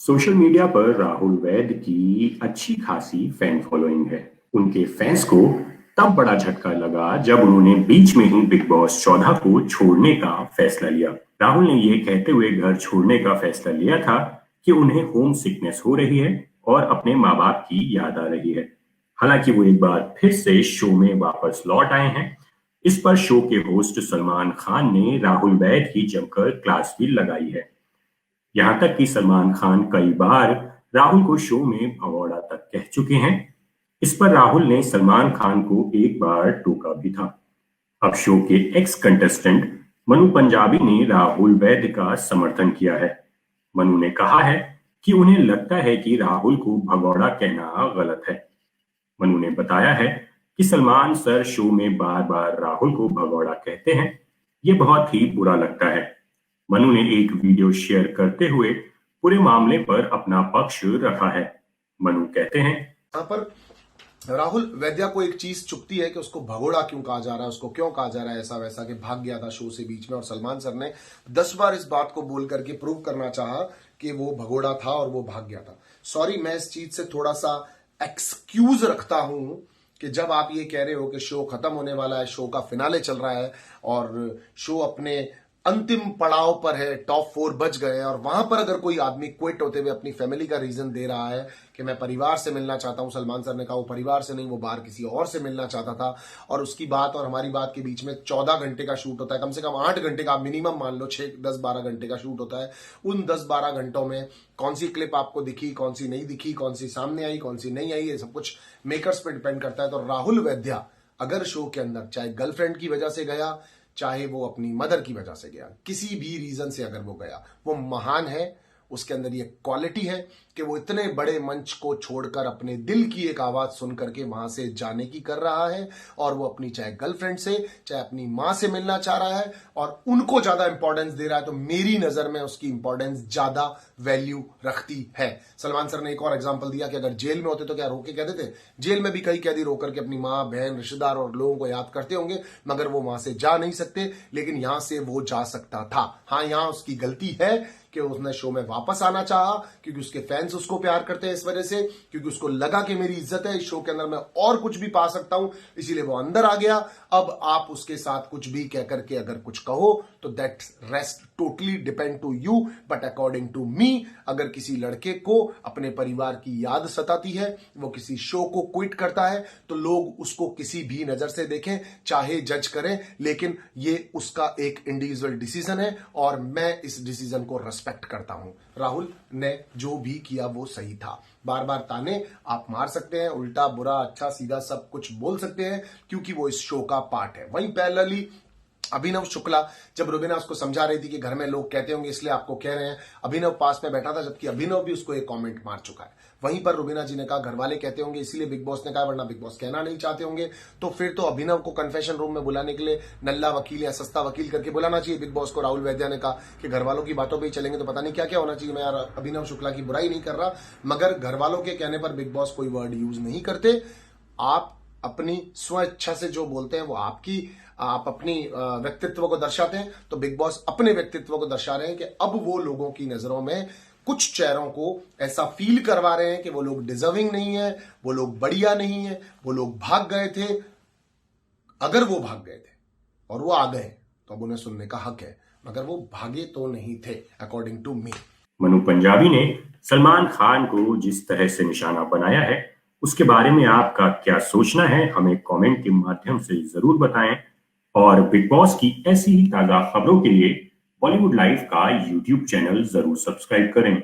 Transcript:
Social media पर राहुल वैद्य की अच्छी खासी फैन फॉलोइंग है। उनके फैंस को तब बड़ा झटका लगा जब उन्होंने बीच में ही बिग बॉस 14 को छोड़ने का फैसला लिया। राहुल ने ये कहते हुए घर छोड़ने का फैसला लिया था कि उन्हें होम सिकनेस हो रही है और अपने माँ बाप की याद आ रही है। हालांकि वो एक बार फिर से शो में वापस लौट आए हैं। इस पर शो के होस्ट सलमान खान ने राहुल वैद्य की जमकर क्लास भी लगाई है। यहां तक कि सलमान खान कई बार राहुल को शो में भगौड़ा तक कह चुके हैं। इस पर राहुल ने सलमान खान को एक बार टोका भी था। अब शो के एक्स कंटेस्टेंट मनु पंजाबी ने राहुल वैद्य का समर्थन किया है। मनु ने कहा है कि उन्हें लगता है कि राहुल को भगौड़ा कहना गलत है। मनु ने बताया है कि सलमान सर शो में बार बार राहुल को भगौड़ा कहते हैं। ये बहुत ही बुरा लगता है। मनु ने एक वीडियो शेयर करते हुए पूरे मामले पर अपना पक्ष रखा है। मनु कहते हैं, यहाँ पर राहुल वैद्या को एक चीज चुभती है कि उसको भगोड़ा क्यों कहा जा रहा है, उसको क्यों कहा जा रहा है ऐसा वैसा कि भाग गया था शो से बीच में। और सलमान सर ने 10 बार इस बात को बोल करके प्रूव करना चाहा कि वो भगोड़ा था और वो भाग गया था। सॉरी, मैं इस चीज से थोड़ा सा एक्सक्यूज रखता हूं कि जब आप ये कह रहे हो कि शो खत्म होने वाला है, शो का फिनाले चल रहा है और शो अपने अंतिम पड़ाव पर है, टॉप 4 बच गए हैं, और वहां पर अगर कोई आदमी क्विट होते हुए अपनी फैमिली का रीजन दे रहा है कि मैं परिवार से मिलना चाहता हूं। सलमान सर ने कहा वो परिवार से नहीं, वो बाहर किसी और से मिलना चाहता था। और उसकी बात और हमारी बात के बीच में 14 घंटे का शूट होता है, कम से कम 8 घंटे का मिनिमम मान लो, 6 10 12 घंटे का शूट होता है। उन 10 12 घंटों में कौन सी क्लिप आपको दिखी, कौन सी नहीं दिखी, कौन सी सामने आई, कौन सी नहीं आई, ये सब कुछ मेकर्स पे डिपेंड करता है। तो राहुल वैद्या अगर शो के अंदर चाहे गर्लफ्रेंड की वजह से गया, चाहे वो अपनी मदर की वजह से गया, किसी भी रीजन से अगर वो गया, वो महान है। उसके अंदर ये क्वालिटी है कि वो इतने बड़े मंच को छोड़कर अपने दिल की एक आवाज सुन करके वहां से जाने की कर रहा है। और वो अपनी चाहे गर्लफ्रेंड से, चाहे अपनी मां से मिलना चाह रहा है और उनको ज्यादा इंपॉर्टेंस दे रहा है। तो मेरी नजर में उसकी इंपॉर्टेंस ज्यादा वैल्यू रखती है। सलमान सर ने एक और एग्जाम्पल दिया कि अगर जेल में होते तो क्या रोके कहते थे? जेल में भी कई कैदी रो करके अपनी मां, बहन, रिश्तेदार और लोगों को याद करते होंगे, मगर वो वहां से जा नहीं सकते। लेकिन यहां से वो जा सकता था। हाँ, यहां उसकी गलती है कि उसने शो में वापस आना चाहा, क्योंकि उसके फैंस उसको प्यार करते हैं इस वजह से, क्योंकि उसको लगा कि मेरी इज्जत है इस शो के अंदर, मैं और कुछ भी पा सकता हूं, इसीलिए वो अंदर आ गया। अब आप उसके साथ कुछ भी कह करके अगर कुछ कहो तो that rest totally depend to you, but according to me, अगर किसी लड़के को अपने परिवार की याद सताती है, वो किसी शो को क्विट करता है, तो लोग उसको किसी भी नजर से देखें, चाहे जज करें, लेकिन ये उसका एक इंडिविजुअल डिसीजन है और मैं इस डिसीजन को रेस्पेक्ट करता हूं। राहुल ने जो भी किया वो सही था। बार बार ताने आप मार सकते हैं, उल्टा बुरा अच्छा सीधा सब कुछ बोल सकते हैं, क्योंकि वो इस शो का पार्ट है। वहीं पैरेलली अभिनव शुक्ला, जब रुबीना उसको समझा रही थी कि घर में लोग कहते होंगे इसलिए आपको कह रहे हैं, अभिनव पास में बैठा था, जबकि अभिनव भी उसको एक कमेंट मार चुका है। वहीं पर रुबीना जी ने कहा घर वाले कहते होंगे इसीलिए बिग बॉस ने कहा, वरना बिग बॉस कहना नहीं चाहते होंगे। तो फिर तो अभिनव को कन्फेशन रूम में बुलाने के लिए नल्ला वकील या सस्ता वकील करके बुलाना चाहिए बिग बॉस को। राहुल वैद्या ने कहा कि घर वालों की बातों पर ही चलेंगे तो पता नहीं क्या क्या होना चाहिए। मैं यार अभिनव शुक्ला की बुराई नहीं कर रहा, मगर घर वालों के कहने पर बिग बॉस कोई वर्ड यूज नहीं करते। आप अपनी स्व इच्छा से जो बोलते हैं वो आप अपनी व्यक्तित्व को दर्शाते हैं, तो बिग बॉस अपने व्यक्तित्व को दर्शा रहे हैं कि अब वो लोगों की नजरों में कुछ चेहरों को ऐसा फील करवा रहे हैं कि वो लोग डिजर्विंग नहीं है, वो लोग बढ़िया नहीं है, वो लोग भाग गए थे। अगर वो भाग गए थे और वो आ गए तो अब उन्हें सुनने का हक है, मगर वो भागे तो नहीं थे according to me. Manu Punjabi ने सलमान खान को जिस तरह से निशाना बनाया है, उसके बारे में आपका क्या सोचना है, हमें कमेंट के माध्यम से जरूर बताएं। और बिग बॉस की ऐसी ही ताजा खबरों के लिए बॉलीवुड लाइव का यूट्यूब चैनल जरूर सब्सक्राइब करें।